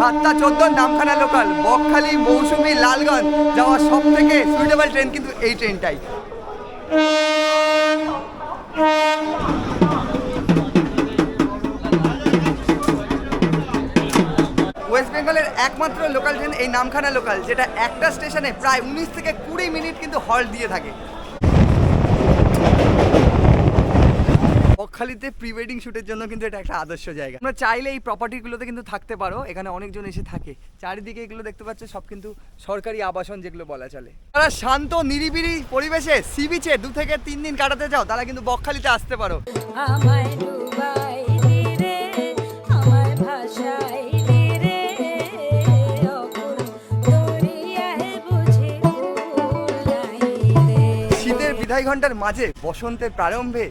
7:14 Namkhana local, Bakkhali, মৌসুমী, লালগঞ্জ যাওয়া সব থেকে সুইটেবল ট্রেন কিন্তু এই ট্রেনটাই। ওয়েস্ট বেঙ্গলের একমাত্র লোকাল ট্রেন এই নামখানা লোকাল, যেটা একটা স্টেশনে প্রায় 19 থেকে 20 মিনিট কিন্তু হল্ট দিয়ে থাকে। বকখালিতে প্রি ওয়েডিং শ্যুটের জন্য কিন্তু এটা একটা আদর্শ জায়গা। তোমরা চাইলে এই প্রপার্টিগুলোতে কিন্তু থাকতে পারো, এখানে অনেকজন এসে থাকে। চারিদিকে এগুলো দেখতে পাচ্ছ, সব কিন্তু সরকারি আবাসন যেগুলো বলা চলে। তারা শান্ত নিরিবিলি পরিবেশে সি বিচে 2 থেকে 3 দিন কাটাতে চাও, তারা কিন্তু বকখালিতে আসতে পারো। শীতের বিদায় ঘন্টার মাঝে বসন্তের প্রারম্ভে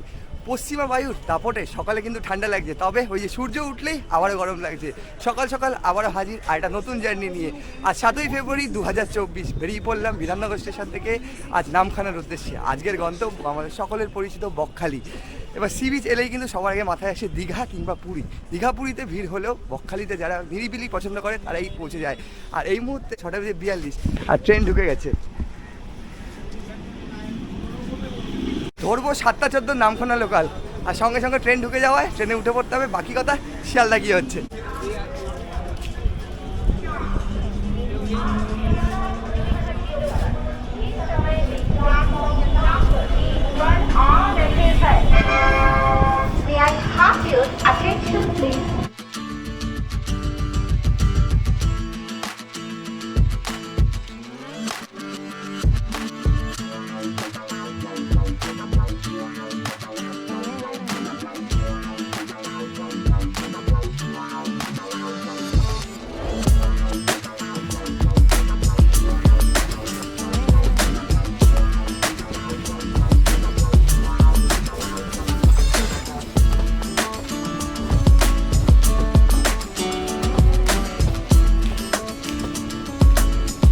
পশ্চিমা বায়ুর দাপটে সকালে কিন্তু ঠান্ডা লাগছে, তবে ওই যে সূর্য উঠলেই আবারও গরম লাগছে। সকাল সকাল আবারও হাজির আর একটা নতুন জার্নি নিয়ে। আজ 7ই ফেব্রুয়ারি 2024 বেরিয়ে পড়লাম বিধাননগর স্টেশন থেকে আজ নামখানার উদ্দেশ্যে। আজকের গন্তব্য আমাদের সকলের পরিচিত বকখালি। এবার সি বিচ এলেই কিন্তু সবার আগে মাথায় আসে দীঘা কিংবা পুরী। দীঘা পুরীতে ভিড় হলেও বকখালিতে যারা নিরিবিলি পছন্দ করে তারাই পৌঁছে যায়। আর এই মুহূর্তে 6:42 আর ট্রেন ঢুকে গেছে। ধরবো 7:14 নামখানা লোকাল, আর সঙ্গে সঙ্গে ট্রেন ঢুকে যাওয়ায় ট্রেনে উঠে পড়তে হবে। বাকি কথা শিয়ালদা গিয়ে হচ্ছে।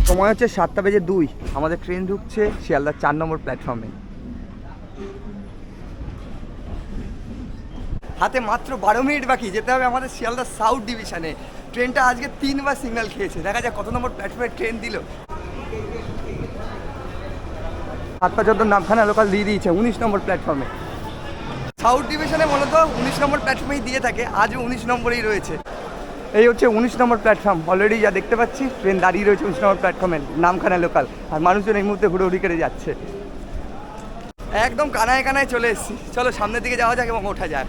সময় হচ্ছে 7:02, আমাদের ট্রেন ঢুকছে শিয়ালদার 4 নম্বর প্ল্যাটফর্মে। হাতে মাত্র 12 মিনিট বাকি, যেতে হবে আমাদের শিয়ালদার সাউথ ডিভিশনে। ট্রেনটা আজকে 3বার সিগন্যাল খেয়েছে, দেখা যাক কত নম্বর প্ল্যাটফর্মে ট্রেন দিল। 7:14 নামখানা লোকাল দিয়ে দিয়েছে 19 নম্বর প্ল্যাটফর্মে। সাউথ ডিভিশনে মূলত 19 নম্বর প্ল্যাটফর্মেই দিয়ে থাকে, আজও 19 নম্বরেই রয়েছে। এই হচ্ছে 19 নম্বর প্ল্যাটফর্ম। অলরেডি যা দেখতে পাচ্ছি ট্রেন দাঁড়িয়ে রয়েছে 19 নম্বর প্ল্যাটফর্মে নামখানা লোকাল, আর মানুষজন এই মুহূর্তে হুড়োহুড়ি করে যাচ্ছে। একদম কানায় কানায় চলে এসেছি। চলো সামনের দিকে যাওয়া যাক এবং ওঠা যাক,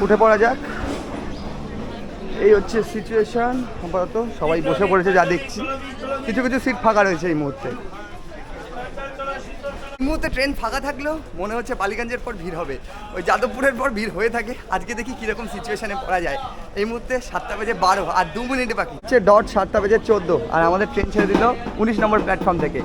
উঠে পড়া যাক। এই হচ্ছে সিচুয়েশন। আপাতত সবাই বসে পড়েছে যা দেখছি, কিছু কিছু সিট ফাঁকা রয়েছে এই মুহূর্তে। এই মুহূর্তে ট্রেন ফাঁকা থাকলেও মনে হচ্ছে বালিগঞ্জের পর ভিড় হবে, ওই যাদবপুরের পর ভিড় হয়ে থাকে। আজকে দেখি কীরকম সিচুয়েশানে পড়া যায়। এই মুহূর্তে 7:12 আর 2 মিনিট বাকি হচ্ছে ডট 7:14, আর আমাদের ট্রেন ছেড়ে দিল 19 নম্বর প্ল্যাটফর্ম থেকে।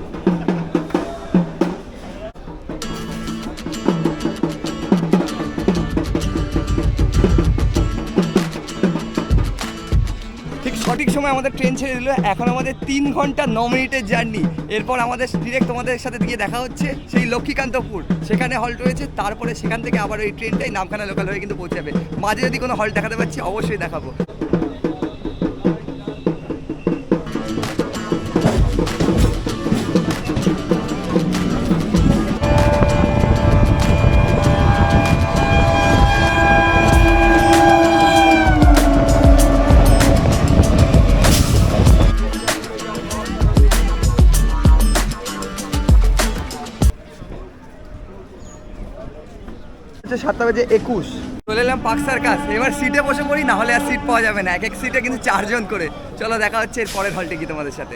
সঠিক সময় আমাদের ট্রেন ছেড়ে দিল। এখন আমাদের 3 ঘন্টা 9 মিনিটের জার্নি। এরপর আমাদের ডিরেক্ট তোমাদের সাথে গিয়ে দেখা হচ্ছে সেই লক্ষ্মীকান্তপুর, সেখানে হল্ট রয়েছে। তারপরে সেখান থেকে আবার ওই ট্রেনটাই নামখানা লোকাল হয়ে কিন্তু পৌঁছাবে। মাঝে যদি কোনো হল্ট দেখাতে পারছি অবশ্যই দেখাবো। হচ্ছে 7:21, চলে এলাম পার্ক সার্কাস। এবার সিটে বসে পড়ি, না হলে আর সিট পাওয়া যাবে না। এক এক সিটে কিন্তু 4 জন করে। চলো দেখা হচ্ছে এর পরের হলটে কি তোমাদের সাথে।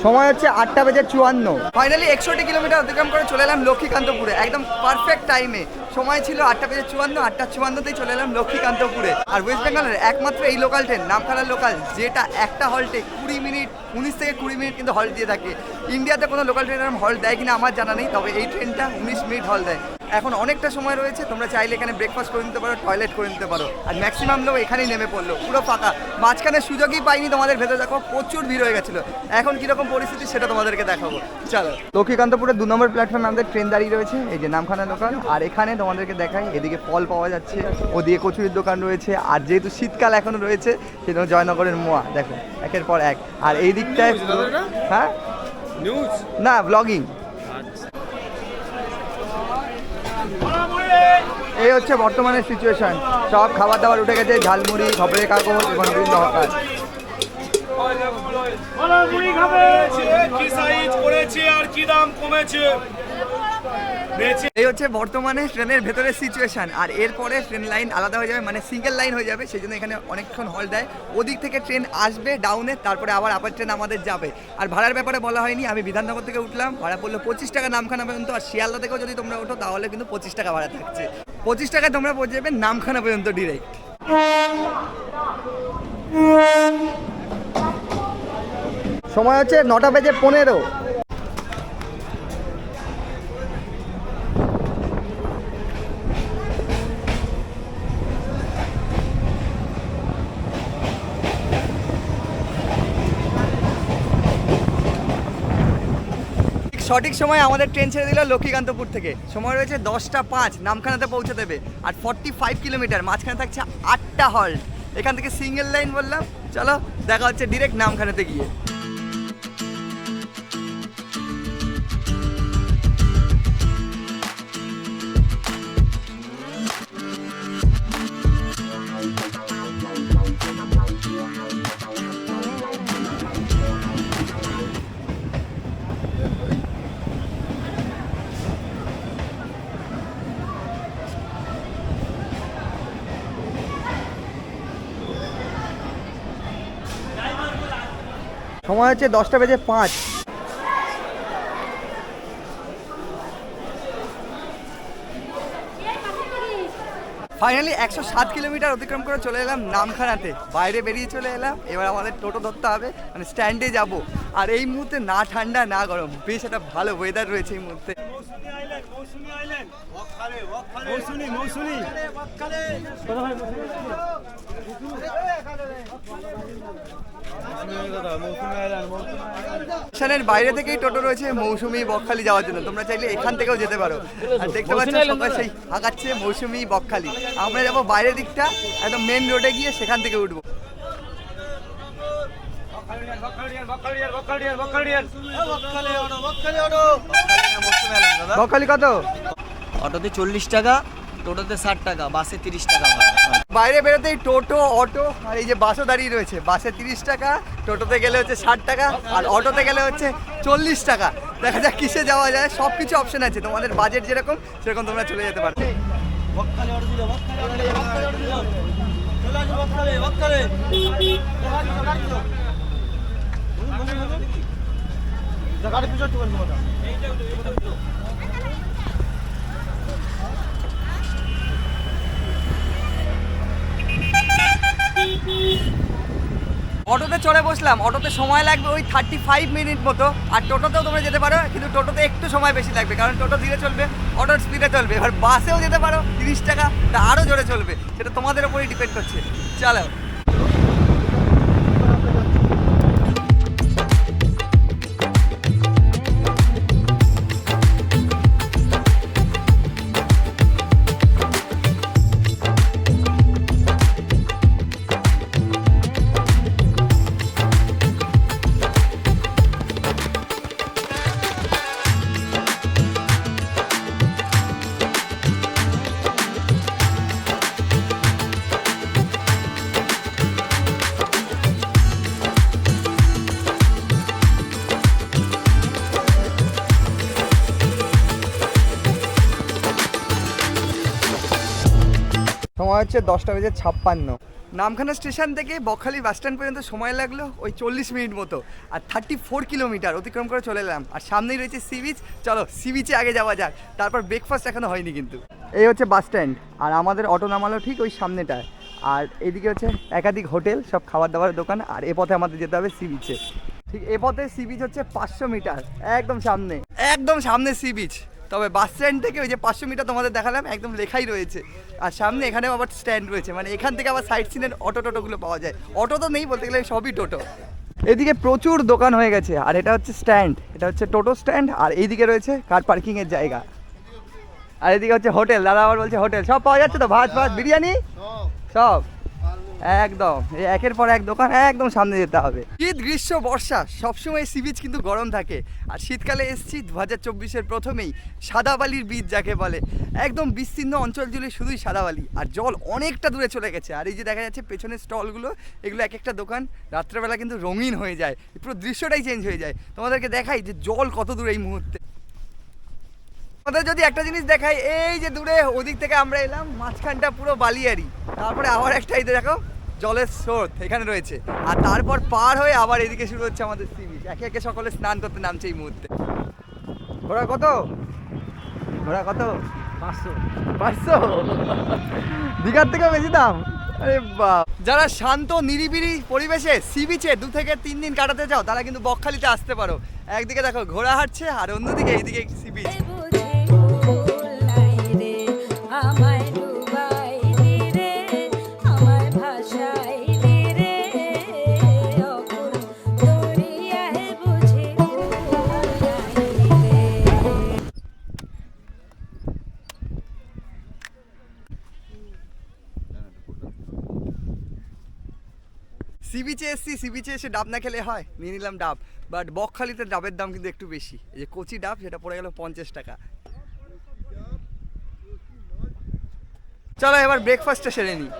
সময় হচ্ছে 8:54। ফাইনালি 61 কিলোমিটার অতিক্রম করে চলে এলাম লক্ষ্মীকান্তপুরে, একদম পারফেক্ট টাইমে। সময় ছিল 8:54, 8:54তেই চলে এলাম লক্ষ্মীকান্তপুরে। আর ওয়েস্ট বেঙ্গলের একমাত্র এই লোকাল ট্রেন, নামখানার লোকাল, যেটা একটা হল্টে 20 মিনিট, 19 থেকে 20 মিনিট কিন্তু হল্ট দিয়ে থাকে। ইন্ডিয়াতে কোনো লোকাল ট্রেন এরকম হল্ট দেয় কিনা আমার জানা নেই, তবে এই ট্রেনটা 19 মিনিট হল্ট দেয়। এখন অনেকটা সময় রয়েছে, তোমরা চাইলে এখানে ব্রেকফাস্ট করে নিতে পারো, টয়লেট করে নিতে পারো। আর ম্যাক্সিমাম লোক এখানেই নেমে পড়লো, পুরো ফাঁকা। মাঝখানে সুযোগই পাইনি তোমাদের ভেতরে দেখো, প্রচুর ভিড় হয়ে গেছিলো। এখন কীরকম পরিস্থিতি সেটা তোমাদেরকে দেখাবো, চলো। লক্ষ্মীকান্তপুরের 2 নম্বর প্ল্যাটফর্মে আমাদের ট্রেন দাঁড়িয়ে রয়েছে, এই যে নামখানা লোকাল। আর এখানে তোমাদেরকে দেখাই, এদিকে ফল পাওয়া যাচ্ছে, ওদিকে কচুরির দোকান রয়েছে। আর যেহেতু শীতকাল এখনো রয়েছে, সেজন্য জয়নগরের মোয়া দেখো একের পর এক। আর এই দিকটায় হ্যাঁ নিউজ না ব্লগিং। এই হচ্ছে বর্তমানের সিচুয়েশন, সব খাবার দাবার উঠে গেছে, ঝালমুড়ি, খবরের কাগজ এবং বিভিন্ন হকার। এই হচ্ছে বর্তমানে ট্রেনের ভেতরের সিচুয়েশন। আর এরপরে ট্রেন লাইন আলাদা হয়ে যাবে, মানে সিঙ্গেল লাইন হয়ে যাবে, সেই জন্য এখানে অনেকক্ষণ হল্ট দেয়। ওদিক থেকে ট্রেন আসবে ডাউনে, তারপরে আবার আপার ট্রেন আমাদের যাবে। আর ভাড়ার ব্যাপারে বলা হয়নি, আমি বিধাননগর থেকে উঠলাম, ভাড়া পড়লো 25 টাকা নামখানা পর্যন্ত। আর শিয়ালদা থেকেও যদি তোমরা ওঠো তাহলে কিন্তু 25 টাকা ভাড়া থাকছে। 25 টাকায় তোমরা পৌঁছে যাবে নামখানা পর্যন্ত ডিরেক্ট। সময় হচ্ছে 9:15। সঠিক সময় আমাদের ট্রেন ছেড়ে দিল লক্ষ্মীকান্তপুর থেকে। সময় রয়েছে 10:05, নামখানাতে পৌঁছে দেবে। আর 45 কিলোমিটার, মাঝখানে থাকছে 8টা হল্ট। এখান থেকে সিঙ্গেল লাইন বললাম, চলো দেখা হচ্ছে ডিরেক্ট নামখানাতে গিয়ে। সময় হচ্ছে 10:05। ফাইনালি 107 কিলোমিটার অতিক্রম করে চলে এলাম নামখানাতে। বাইরে বেরিয়ে চলে এলাম, এবার আমাদের টোটো ধরতে হবে, মানে স্ট্যান্ডে যাব। আর এই মুহূর্তে না ঠান্ডা না গরম, বেশ একটা ভালো ওয়েদার রয়েছে এই মুহূর্তে। স্টেশনের বাইরে থেকেই টোটো রয়েছে মৌসুমী বকখালি যাওয়ার জন্য, তোমরা চাইলে এখান থেকেও যেতে পারো। আর দেখতে পাচ্ছ সবাই সেই হাঁকাচ্ছে মৌসুমী বকখালি। আমরা যাবো বাইরের দিকটা, একদম মেন রোডে গিয়ে সেখান থেকে উঠবো। বকখালি কত? অটোতে 40 টাকা, টোটোতে 60 টাকা, বাসে 30 টাকা। বাইরে বেরোতেই টোটো, অটো আর এই যে বাসও দাঁড়িয়ে রয়েছে। বাসে 30 টাকা, টোটোতে গেলে হচ্ছে 60 টাকা, আর অটোতে গেলে হচ্ছে 40 টাকা। দেখা যাক কিসে যাওয়া যায়, সব কিছু অপশন আছে, তোমাদের বাজেট যেরকম সেরকম তোমরা চলে যেতে পারো। অটোতে চলে বসলাম, অটোতে সময় লাগবে ওই 35 মিনিট মতো। আর টোটোতেও তোমরা যেতে পারো, কিন্তু টোটোতে একটু সময় বেশি লাগবে, কারণ টোটো ধীরে চলবে, অটোর স্পিডে চলবে। এবার বাসেও যেতে পারো, 30 টাকা, তা আরও জোরে চলবে, সেটা তোমাদের ওপরেই ডিপেন্ড করছে। চলো। সময় হচ্ছে 10:56। নামখানা স্টেশন থেকে বকখালি বাস স্ট্যান্ড পর্যন্ত সময় লাগলো ওই 40 মিনিট মতো। আর 34 কিলোমিটার অতিক্রম করে চলে এলাম। আর সামনেই রয়েছে সি বিচ, চলো সি বিচে আগে যাওয়া যাক। তারপর ব্রেকফাস্ট এখনো হয়নি কিন্তু। এই হচ্ছে বাস স্ট্যান্ড, আর আমাদের অটো নামালো ঠিক ওই সামনেটায়। আর এদিকে হচ্ছে একাধিক হোটেল, সব খাবার দাবারের দোকান। আর এ পথে আমাদের যেতে হবে সি বিচে। ঠিক এ পথে সি বিচ হচ্ছে 500 মিটার, একদম সামনে, একদম সামনে সি বিচ। তবে বাস স্ট্যান্ড থেকে ওই যে 500 মিটার তোমাদের দেখালাম, একদম লেখাই রয়েছে। আর সামনে এখানেও আবার স্ট্যান্ড রয়েছে, মানে এখান থেকে আবার সাইড সিনের অটো টোটোগুলো পাওয়া যায়। অটো তো নেই বলতে গেলে, সবই টোটো। এদিকে প্রচুর দোকান হয়ে গেছে, আর এটা হচ্ছে স্ট্যান্ড, এটা হচ্ছে টোটো স্ট্যান্ড। আর এইদিকে রয়েছে কার পার্কিংয়ের জায়গা। আর এদিকে হচ্ছে হোটেল, দাদা আবার বলছে হোটেল সব পাওয়া যাচ্ছে তো, ভাত ভাত বিরিয়ানি সব একদম। এই একের পর এক দোকান, একদম সামনে যেতে হবে। শীত গ্রীষ্ম বর্ষা সবসময় সি বিচ কিন্তু গরম থাকে। আর শীতকালে এসছি 2024-এর প্রথমেই সাদাবালির বীচ যাকে বলে, একদম বিস্তীর্ণ অঞ্চল জুড়ে শুধুই সাদাবালি, আর জল অনেকটা দূরে চলে গেছে। আর এই যে দেখা যাচ্ছে পেছনের স্টলগুলো, এগুলো এক একটা দোকান রাত্রেবেলা কিন্তু রঙিন হয়ে যায়, পুরো দৃশ্যটাই চেঞ্জ হয়ে যায়। তোমাদেরকে দেখাই যে জল কত দূরে এই মুহূর্তে। আমাদের যদি একটা জিনিস দেখাই, এই যে দূরে ওদিক থেকে আমরা এলাম, মাঝখানটা পুরো বালিয়ারি, তারপরে আবার একটা এই দেখো জলের স্রোত এখানে রয়েছে, আর তারপর পার হয়ে আবার এদিকে শুরু হচ্ছে আমাদের সি বিচ। একে একে সকলে স্নান করতে নামছে এই মুহূর্তে। ঘোড়া কত? ঘোড়া কত? 500। 500? দীঘার থেকেও বেশি দাম? আরে বাহ! যারা শান্ত নিরিবিলি পরিবেশে সি বিচে 2 থেকে 3 দিন কাটাতে চাও, তারা কিন্তু বকখালিতে আসতে পারো। একদিকে দেখো ঘোড়া হাঁটছে, আর অন্যদিকে এইদিকে সি বিচ। সি বিচে এসছি, সি বিচে এসে ডাব না খেলে হয়, নিয়ে নিলাম ডাব। বাট বকখালিতে ডাবের দাম কিন্তু একটু বেশি। এই যে কচি ডাব, সেটা পড়ে গেল 50 টাকা। চলো এবার ব্রেকফাস্টটা সেরে নিই।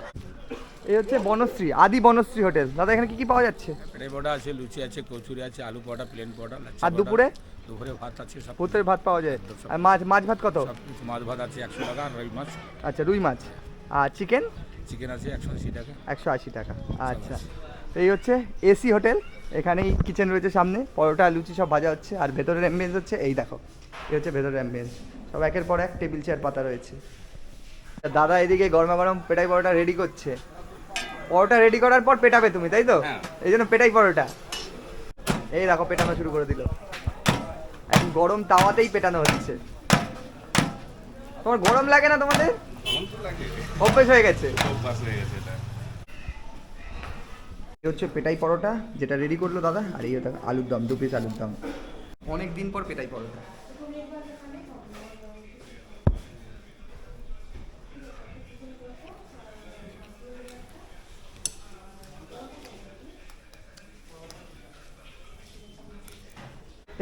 এই হচ্ছে বনশ্রী, আদি বনশ্রী হোটেল। দাদা এখানে কি কি পাওয়া যাচ্ছে? পেটাই বড়া আছে, লুচি আছে, কচুরি আছে, আলু পরোটা, প্লেন পরোটা, লাচ্ছি আর পরোটা। দুপুরে? দুপুরে ভাত আছে সব। ভূতের ভাত পাওয়া যায়। আর মাছ, মাছ ভাত কত? সব কিছু মাছ ভাত আছে 100 টাকা, আর রুই মাছ। আচ্ছা, রুই মাছ। আর চিকেন? চিকেন আছে 180 টাকা। 180 টাকা। আচ্ছা, তো এই হচ্ছে এসি হোটেল। এখানেই কিচেন রয়েছে সামনে, পরোটা লুচি সব ভাজা হচ্ছে। আর ভেতরের অ্যাম্বিয়েন্স হচ্ছে এই দেখো, এই হচ্ছে ভেতরের অ্যাম্বিয়েন্স। সব একের পর এক টেবিল চেয়ার পাতা রয়েছে। দাদা এদিকে গরমা গরম পেটাই পরোটা রেডি করছে। পরোটা রেডি করার পর পেটাবে তুমি, তাই তো? হ্যাঁ। এই জন্য পেটাই পরোটা। এই দেখো পেটানো শুরু করে দিল, এখন গরম তাওয়াতেই পেটানো হচ্ছে। তোমার গরম লাগে না তোমাদের? অভ্যেস হয়ে গেছে। এই হচ্ছে পেটাই পরোটা যেটা রেডি করলো দাদা, আর এই হচ্ছে আলুর দম, 2 পিস আলুর দম। অনেক দিন পর পেটাই পরোটা।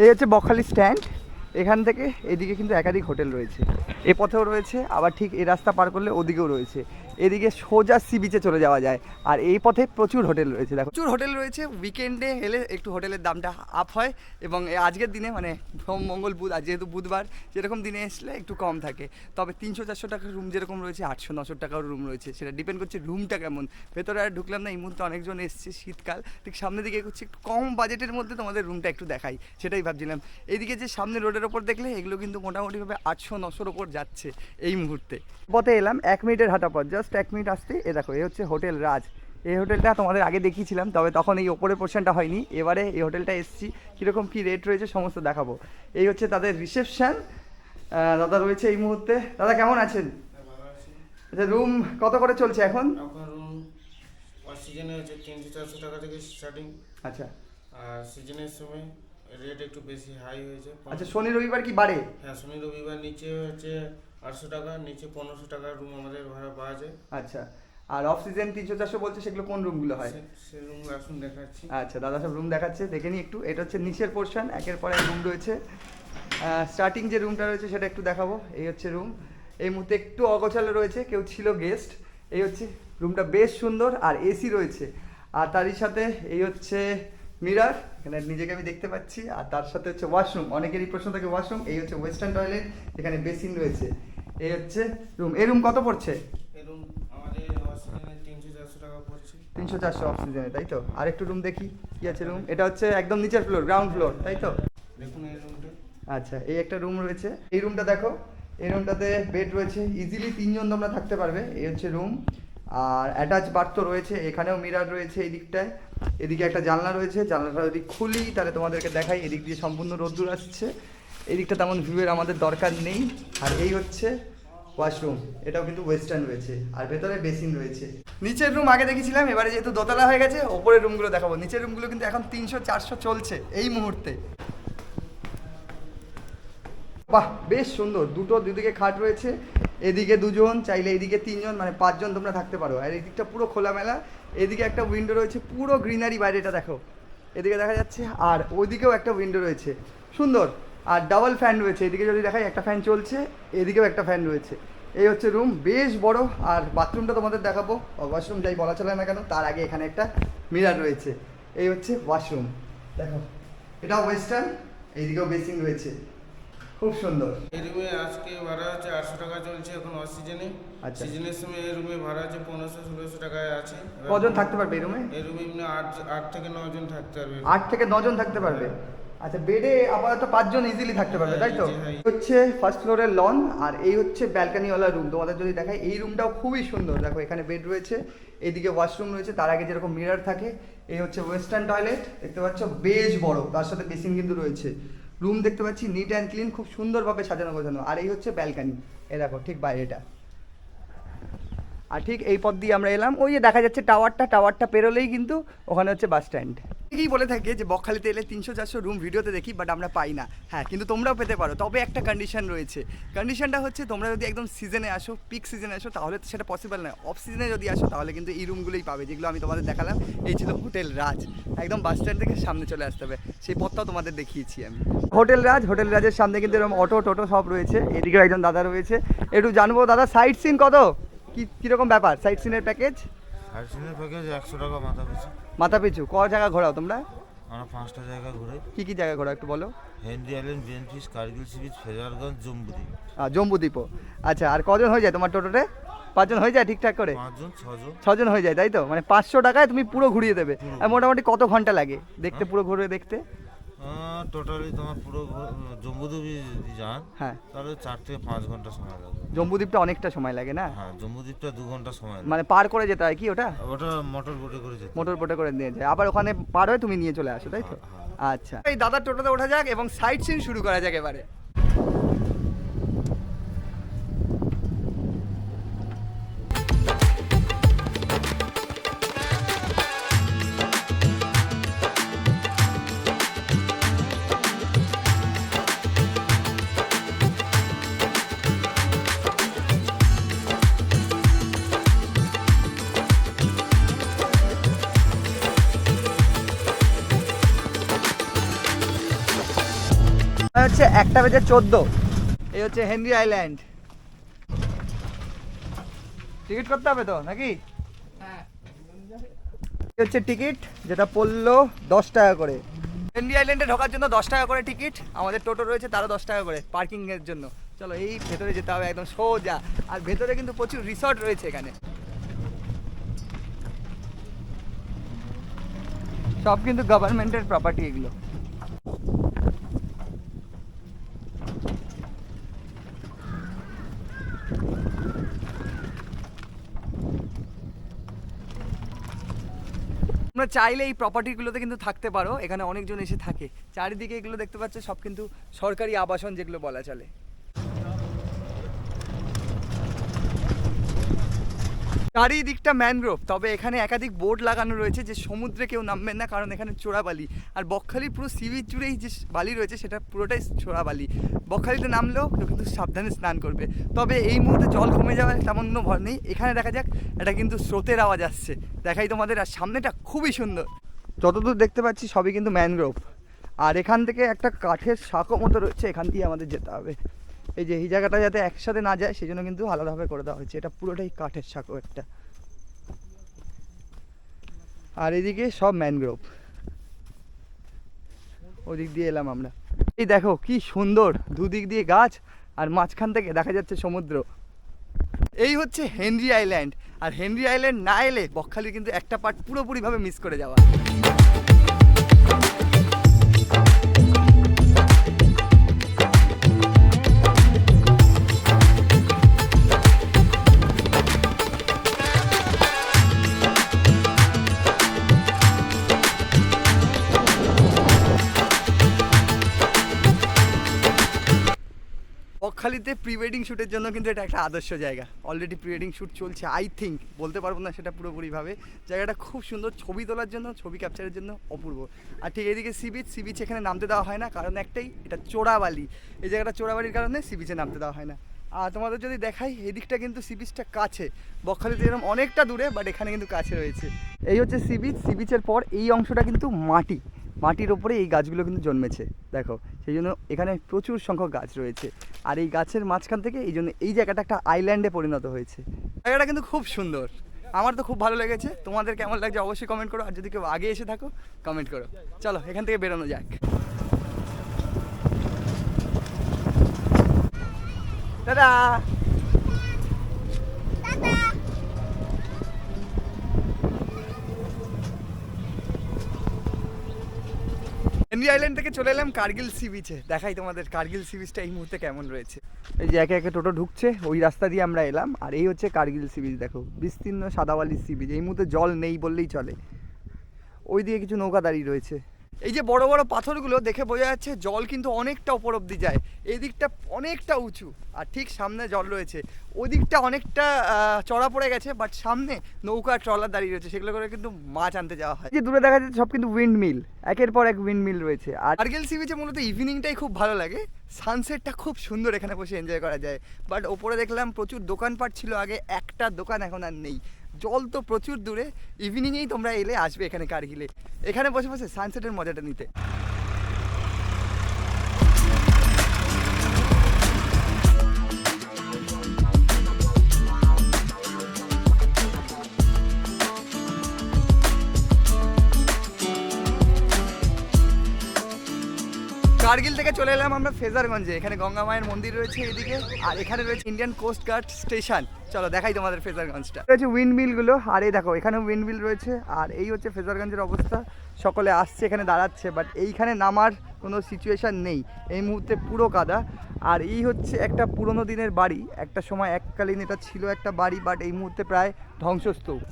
এই হচ্ছে বকখালি স্ট্যান্ড। এখান থেকে এদিকে কিন্তু একাধিক হোটেল রয়েছে, এ পথেও রয়েছে, আবার ঠিক এই রাস্তা পার করলে ওদিকেও রয়েছে। এদিকে সোজা সি বিচে চলে যাওয়া যায়। আর এই পথে প্রচুর হোটেল রয়েছে, দেখো প্রচুর হোটেল রয়েছে। উইকেন্ডে এলে একটু হোটেলের দামটা আপ হয়, এবং আজকের দিনে মানে সোম মঙ্গল বুধ, আর যেহেতু বুধবার, যেরকম দিনে আসলে একটু কম থাকে। তবে 300-400 টাকার রুম যেরকম রয়েছে, 800-900 টাকার রুম রয়েছে, সেটা ডিপেন্ড করছে রুমটা কেমন। ভেতরে আর ঢুকলাম না, এই মুহূর্তে অনেকজন এসছে, শীতকাল, ঠিক সামনের দিকে করছি একটু কম বাজেটের মধ্যে তোমাদের রুমটা একটু দেখাই, সেটাই ভাবছিলাম। এইদিকে যে সামনে রোডের ওপর দেখলে, এগুলো কিন্তু মোটামুটিভাবে 800-900-র ওপর যাচ্ছে এই মুহূর্তে। পথে এলাম 1 মিনিটের হাঁটা পথ, জাস্ট 1 মিনিট আসতে এ দেখো, এই হচ্ছে হোটেল রাজ। এই হোটেলটা তোমাদের আগে দেখিয়েছিলাম, তবে তখন এই ওপরের পোর্শনটা হয়নি। এবারে এই হোটেলটা এসছি, কীরকম কী রেট রয়েছে সমস্ত দেখাবো। এই হচ্ছে তাদের রিসেপশন। দাদা রয়েছে এই মুহূর্তে। দাদা কেমন আছেন? আচ্ছা, রুম কত করে চলছে এখন? এখন রুম সিজনে হচ্ছে 300-400 টাকা থেকে স্টার্টিং। আচ্ছা আর সিজনের সময় রেট একটু বেশি হাই হয়েছে। আচ্ছা, শনি রবিবার কি বাড়ে? হ্যাঁ, শনি রবিবার নিচে হচ্ছে 800 টাকা, নিচে 1500 টাকার রুম আমাদের ভাড়া পাওয়া যায়। আচ্ছা, আর অফ সিজন 300-400 বলছে, সেগুলো কোন রুমগুলো হয়? সে রুম এখন দেখাচ্ছি। আচ্ছা, দাদা সব রুম দেখাচ্ছে, দেখে নিই একটু। এটা হচ্ছে নিচের পোর্শন, একের পর এক রুম রয়েছে। স্টার্টিং যে রুমটা রয়েছে সেটা একটু দেখাবো। এই হচ্ছে রুম, এই মুহূর্তে একটু অগোছালো রয়েছে, কেউ ছিল গেস্ট। এই হচ্ছে রুমটা, বেশ সুন্দর, আর এসি রয়েছে। আর তারই সাথে এই হচ্ছে মিরার, এখানে নিজেকে আমি দেখতে পাচ্ছি। আর তার সাথে হচ্ছে ওয়াশরুম, অনেকেরই প্রশ্ন থাকে ওয়াশরুম। এই হচ্ছে ওয়েস্টার্ন টয়লেট, এখানে বেসিন রয়েছে। এই হচ্ছে রুম। এই রুম কত পড়ছে? এই রুম আমাদের সিজনে 300-400 টাকা পড়ছে। 300-400 অফ সিজনে, তাই তো? আর একটু রুম দেখি কি আছে রুম। এটা হচ্ছে একদম নিচের ফ্লোর, গ্রাউন্ড ফ্লোর, তাই তো? দেখুন এই রুমটা। আচ্ছা, এই একটা রুম রয়েছে। এই রুমটা দেখো, এই রুমটাতে বেড রয়েছে, ইজিলি 3 জন তোমরা থাকতে পারবে। এই হচ্ছে রুম। আর অ্যাটাচ বাথ তো রয়েছে, এখানেও মিরার রয়েছে এই দিকটায়। এদিকে একটা জানলা রয়েছে, জানলাটা যদি খুলি তাহলে তোমাদেরকে দেখাই, এদিক দিয়ে সম্পূর্ণ রোদ্দুর আসছে। এই দিকটা তেমন ভিউয়ের আমাদের দরকার নেই। আর এই হচ্ছে ওয়াশরুম, এটাও কিন্তু ওয়েস্টার্ন রয়েছে, আর ভেতরে বেসিন রয়েছে। নিচের রুম আগে দেখেছিলাম, এবারে যেহেতু দোতলা হয়ে গেছে ওপরের রুমগুলো দেখাবো। নিচের রুমগুলো কিন্তু এখন 300-400 চলছে এই মুহূর্তে। বাহ, বেশ সুন্দর। দুদিকে খাট রয়েছে, এদিকে 2 জন, চাইলে এদিকে 3 জন, মানে 5 জন তোমরা থাকতে পারো। আর এই দিকটা পুরো খোলামেলা, এদিকে একটা উইন্ডো রয়েছে, পুরো গ্রিনারি বাইরেটা দেখো, এদিকে দেখা যাচ্ছে। আর ওইদিকেও একটা উইন্ডো রয়েছে, সুন্দর। আর ডাবল ফ্যান রয়েছে, এদিকে যদি দেখাই একটা ফ্যান চলছে, এদিকেও একটা ফ্যান রয়েছে। এই হচ্ছে রুম, বেশ বড়। আর বাথরুমটা তোমাদের দেখাবো, ওয়াশরুম যাই বলা চলে না কেন, তার আগে এখানে একটা মিরার রয়েছে। এই হচ্ছে ওয়াশরুম, দেখো এটাও ওয়েস্টার্ন, এইদিকেও বেসিন রয়েছে, খুব সুন্দর। এই রুমে আজকে ভাড়া হচ্ছে 800 টাকা চলছে এখন অফ সিজনে। আচ্ছা। সিজনের সময় এই রুমে ভাড়া হচ্ছে 1500-1600 টাকায় আছে। কজন থাকতে পারবে এই রুমে? এই রুমে এমনি 8 থেকে 9 জন থাকতে পারবে। 8 থেকে 9 জন থাকতে পারবে। আচ্ছা, বেডে আপাতত 5 জন ইজিলি থাকতে পারবে, তাই তো? হ্যাঁ, হচ্ছে ফার্স্ট ফ্লোরের লন, আর এই হচ্ছে ব্যালকনিওয়ালা রুম। তোমাদের যদি দেখাই, এই রুমটাও খুবই সুন্দর। দেখো এখানে বেড রয়েছে, এদিকে ওয়াশরুম রয়েছে, তার আগে যেরকম মিরর থাকে। এই হচ্ছে ওয়েস্টার্ন টয়লেট, দেখতে পাচ্ছ বেশ বড়, তার সাথে বেসিন কিন্তু রয়েছে। রুম দেখতে পাচ্ছি নিট অ্যান্ড ক্লিন, খুব সুন্দরভাবে সাজানো গোছানো। আর এই হচ্ছে ব্যালকনি, এই দেখো ঠিক বাইরেটা। আর ঠিক এই পথ দিয়ে আমরা এলাম, ওই যে দেখা যাচ্ছে টাওয়ারটা পেরোলেই কিন্তু ওখানে হচ্ছে বাস স্ট্যান্ড। ঠিকই বলে থাকে যে বকখালিতে এলে 300-400 রুম ভিডিওতে দেখি, বাট আমরা পাই না। হ্যাঁ, কিন্তু তোমরাও পেতে পারো, তবে একটা কন্ডিশন রয়েছে। কন্ডিশনটা হচ্ছে তোমরা যদি একদম সিজনে আসো, পিক সিজনে আসো, তাহলে তো সেটা পসিবল নয়। অফ সিজনে যদি আসো তাহলে কিন্তু এই রুমগুলোই পাবে, যেগুলো আমি তোমাদের দেখালাম। এই ছিল হোটেল রাজ, একদম বাস স্ট্যান্ড থেকে সামনে চলে আসতে হবে, সেই পথটাও তোমাদের দেখিয়েছি আমি। হোটেল রাজের সামনে কিন্তু এরকম অটো টোটো সব রয়েছে। এদিকে একজন দাদা রয়েছে, একটু জানবো দাদা সাইট সিন কত, কীরকম ব্যাপার সাইট সিনের প্যাকেজ? সাইট সিনের প্যাকেজ 100 টাকা মাথা পিছু। ক জায়গা ঘোরাও তোমরা? আমরা 5টা জায়গা ঘুরে। কি জায়গা ঘোরাও একটু বলো। হেনরি আইল্যান্ড, বেনফিস, কার্গিল সি বিচ, ফেজারগঞ্জ, জম্বুদ্বীপ। জম্বুদ্বীপও। আচ্ছা, আর কজন হয়ে যায় তোমার টোটোতে? 5 জন হয়ে যায় ঠিকঠাক করে? 5 জন 6 জন। 6 জন হয়ে যায়, তাই তো? মানে 500 টাকায় তুমি পুরো ঘুরিয়ে দেবে। আর মোটামুটি কত ঘন্টা লাগে দেখতে, পুরো ঘুরে দেখতে? টোটালি তোমার পুরো জম্বুদ্বীপ যদি যান, হ্যাঁ, তাহলে 4 থেকে 5 ঘন্টা সময় লাগবে। জম্বুদ্বীপটা অনেকটা সময় লাগে না? হ্যাঁ, জম্বুদ্বীপটা 2 ঘন্টা সময় লাগে। মানে পার করে যেতে হয় কি ওটা? ওটা মোটর বোটে করে যেতে। মোটর বোটে করে নিয়ে যায়, আবার ওখানে পার হয়ে তুমি নিয়ে চলে আসো, তাই তো? আচ্ছা, এই দাদার টোটোতে ওঠা যাক এবং সাইট সিন শুরু করা যাক এবারে। হচ্ছে 1:14। এই হচ্ছে হেনরি আইল্যান্ড। টিকিট করতে হবে তো নাকি? এই হচ্ছে টিকিট, যেটা পড়লো 10 টাকা করে। হেনরি আইল্যান্ডে ঢোকার জন্য 10 টাকা করে টিকিট। আমাদের টোটো রয়েছে, তারও 10 টাকা করে পার্কিং এর জন্য। চলো এই ভেতরে যেতে হবে একদম সোজা। আর ভেতরে কিন্তু প্রচুর রিসর্ট রয়েছে এখানে, সব কিন্তু গভর্নমেন্টের প্রপার্টি এগুলো। তোমরা চাইলে এই প্রপার্টিগুলোতে কিন্তু থাকতে পারো, এখানে অনেকজন এসে থাকে। চারিদিকে এগুলো দেখতে পাচ্ছ, সব কিন্তু সরকারি আবাসন যেগুলো বলা চলে। চারিদিকটা ম্যানগ্রোভ, তবে এখানে একাধিক বোর্ড লাগানো রয়েছে যে সমুদ্রে কেউ নামবেন না, কারণ এখানে চোরাবালি। আর বকখালির পুরো সি বিচ জুড়েই যে বালি রয়েছে সেটা পুরোটাই চোরাবালি। বকখালিতে নামলেও কেউ কিন্তু সাবধানে স্নান করবে। তবে এই মুহূর্তে জল কমে যাওয়ার তেমন কোনো ভয় নেই। এখানে দেখা যাক, এটা কিন্তু স্রোতের আওয়াজ আসছে, দেখাই তোমাদের। আর সামনেটা খুবই সুন্দর, যতদূর দেখতে পাচ্ছি সবই কিন্তু ম্যানগ্রোভ। আর এখান থেকে একটা কাঠের সাঁকো মতো রয়েছে, এখান দিয়ে আমাদের যেতে হবে। এই যে এই জায়গাটা যাতে একসাথে না যায় সেই জন্য কিন্তু আলাদাভাবে করে দেওয়া হয়েছে। এটা পুরোটাই কাঠের সাঁকো একটা। আর এদিকে সব ম্যানগ্রোভ, ওদিক দিয়ে এলাম আমরা। এই দেখো কি সুন্দর, দুদিক দিয়ে গাছ, আর মাঝখান থেকে দেখা যাচ্ছে সমুদ্র। এই হচ্ছে হেনরি আইল্যান্ড। আর হেনরি আইল্যান্ড না এলে বকখালির কিন্তু একটা পার্ট পুরোপুরিভাবে মিস করে যাওয়া। বকখালিতে প্রি ওয়েডিং শ্যুটের জন্য কিন্তু এটা একটা আদর্শ জায়গা। অলরেডি প্রি ওয়েডিং শ্যুট চলছে, আই থিঙ্ক, বলতে পারবো না সেটা পুরোপুরিভাবে। জায়গাটা খুব সুন্দর, ছবি তোলার জন্য, ছবি ক্যাপচারের জন্য অপূর্ব। আর ঠিক এদিকে সি বিচ এখানে নামতে দেওয়া হয় না, কারণ একটাই, এটা চোরাবালি। এই জায়গাটা চোরাবালির কারণে সি বিচে নামতে দেওয়া হয় না। আর তোমাদের যদি দেখাই, এদিকটা কিন্তু সি বিচটা কাছে, বকখালিতে এরকম অনেকটা দূরে, বাট এখানে কিন্তু কাছে রয়েছে। এই হচ্ছে সি বিচের পর এই অংশটা কিন্তু মাটির ওপরে এই গাছগুলো কিন্তু জন্মেছে, দেখো। সেই জন্য এখানে প্রচুর সংখ্যক গাছ রয়েছে, আর এই গাছের মাঝখান থেকে এই জন্য এই জায়গাটা একটা আইল্যান্ডে পরিণত হয়েছে। জায়গাটা কিন্তু খুব সুন্দর, আমার তো খুব ভালো লেগেছে। তোমাদের কেমন লাগছে অবশ্যই কমেন্ট করো, আর যদি কেউ আগে এসে থাকো কমেন্ট করো। চলো এখান থেকে বেরোনো যাক। দাদা হেনরি আইল্যান্ড থেকে চলে এলাম কার্গিল সি বিচে। দেখাই তোমাদের কার্গিল সি বিচটা এই মুহূর্তে কেমন রয়েছে। এই যে একে একে টোটো ঢুকছে, ওই রাস্তা দিয়ে আমরা এলাম। আর এই হচ্ছে কার্গিল সি বিচ, দেখো বিস্তীর্ণ সাদাবালির সি বিচ। এই মুহূর্তে জল নেই বললেই চলে। ওই দিকে কিছু নৌকা দাঁড়িয়ে রয়েছে। এই যে বড় বড় পাথরগুলো দেখে বোঝা যাচ্ছে জল কিন্তু অনেকটা উপর অব্দি যায়। এই দিকটা অনেকটা উঁচু, আর ঠিক সামনে জল রয়েছে। ওই দিকটা অনেকটা চড়া পড়ে গেছে, বাট সামনে নৌকা ট্রলার দাঁড়িয়ে রয়েছে, সেগুলো করে কিন্তু মাছ আনতে যাওয়া হয়। যে দূরে দেখা যাচ্ছে সব কিন্তু উইন্ড মিল, একের পর এক উইন্ড মিল রয়েছে। আর কার্গিল সি বিচে মূলত ইভিনিংটাই খুব ভালো লাগে, সানসেটটা খুব সুন্দর, এখানে বসে এনজয় করা যায়। বাট ওপরে দেখলাম প্রচুর দোকানপাট ছিল আগে, একটা দোকান এখন আর নেই। জল তো প্রচুর দূরে, ইভিনিংয়েই তোমরা এলে আসবে এখানে কার্গিলে, এখানে বসে বসে সানসেটের মজাটা নিতে। কার্গিল থেকে চলে এলাম আমরা ফেজারগঞ্জে। এখানে গঙ্গা মায়ের মন্দির রয়েছে এদিকে, আর এখানে রয়েছে ইন্ডিয়ান কোস্ট গার্ড স্টেশন। চলো দেখাই তোমাদের ফেজারগঞ্জটা। রয়েছে উইন্ড মিলগুলো, আর এই দেখো এখানেও উইন্ড মিল রয়েছে। আর এই হচ্ছে ফেজারগঞ্জের অবস্থা, সকলে আসছে এখানে দাঁড়াচ্ছে, বাট এইখানে নামার কোনো সিচুয়েশান নেই এই মুহূর্তে, পুরো কাদা। আর এই হচ্ছে একটা পুরোনো দিনের বাড়ি, একটা সময় এককালীন এটা ছিল একটা বাড়ি, বাট এই মুহূর্তে প্রায় ধ্বংসস্তূপ।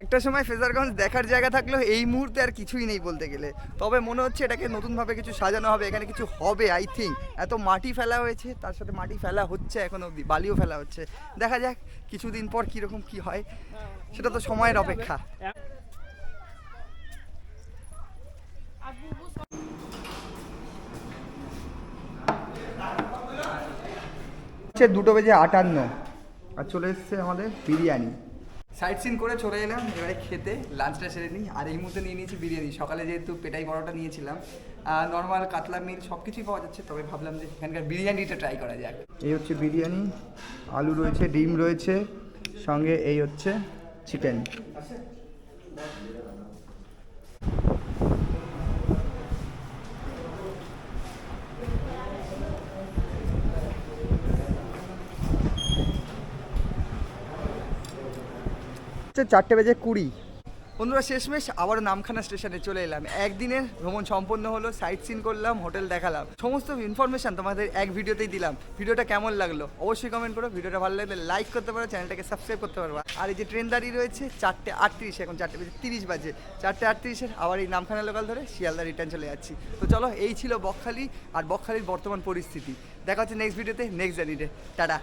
একটা সময় ফেজারগঞ্জ দেখার জায়গা থাকলেও এই মুহূর্তে আর কিছুই নেই বলতে গেলে। তবে মনে হচ্ছে এটাকে নতুনভাবে কিছু সাজানো হবে, এখানে কিছু হবে আই থিঙ্ক। এত মাটি ফেলা হয়েছে, তার সাথে মাটি ফেলা হচ্ছে এখন অবধি, বালিও ফেলা হচ্ছে। দেখা যাক কিছুদিন পর কীরকম কী হয়, সেটা তো সময়ের অপেক্ষা। হচ্ছে 2:58 আর চলে এসছে আমাদের বিরিয়ানি। সাইড সিন করে চলে এলাম এবারে খেতে, লাঞ্চটা সেরে নিই। আর এই মুহূর্তে নিয়ে নিয়েছি বিরিয়ানি। সকালে যেহেতু পেটাই পরোটা নিয়েছিলাম, নর্মাল কাতলা মিল সব কিছুই পাওয়া যাচ্ছে, তবে ভাবলাম যে এখানকার বিরিয়ানিটা ট্রাই করা যাক। এই হচ্ছে বিরিয়ানি, আলু রয়েছে, ডিম রয়েছে, সঙ্গে এই হচ্ছে চিকেন। হচ্ছে 4:20। বন্ধুরা শেষমেশ আবারও নামখানা স্টেশনে চলে এলাম। একদিনের ভ্রমণ সম্পন্ন হলো, সাইট সিন করলাম, হোটেল দেখালাম, সমস্ত ইনফরমেশান তোমাদের এক ভিডিওতেই দিলাম। ভিডিওটা কেমন লাগলো অবশ্যই কমেন্ট করো। ভিডিওটা ভালো লাগলে লাইক করতে পারো, চ্যানেলটাকে সাবস্ক্রাইব করতে পারো। আর এই যে ট্রেন দাঁড়িয়ে রয়েছে 4:38, এখন 4:30 বাজে, 4:38 আবার এই নামখানা লোকাল ধরে শিয়ালদা রিটার্ন চলে যাচ্ছি। তো চলো, এই ছিল বকখালি আর বকখালির বর্তমান পরিস্থিতি। দেখা হচ্ছে নেক্সট ভিডিওতে, নেক্সট জার্নিতে। টাটা।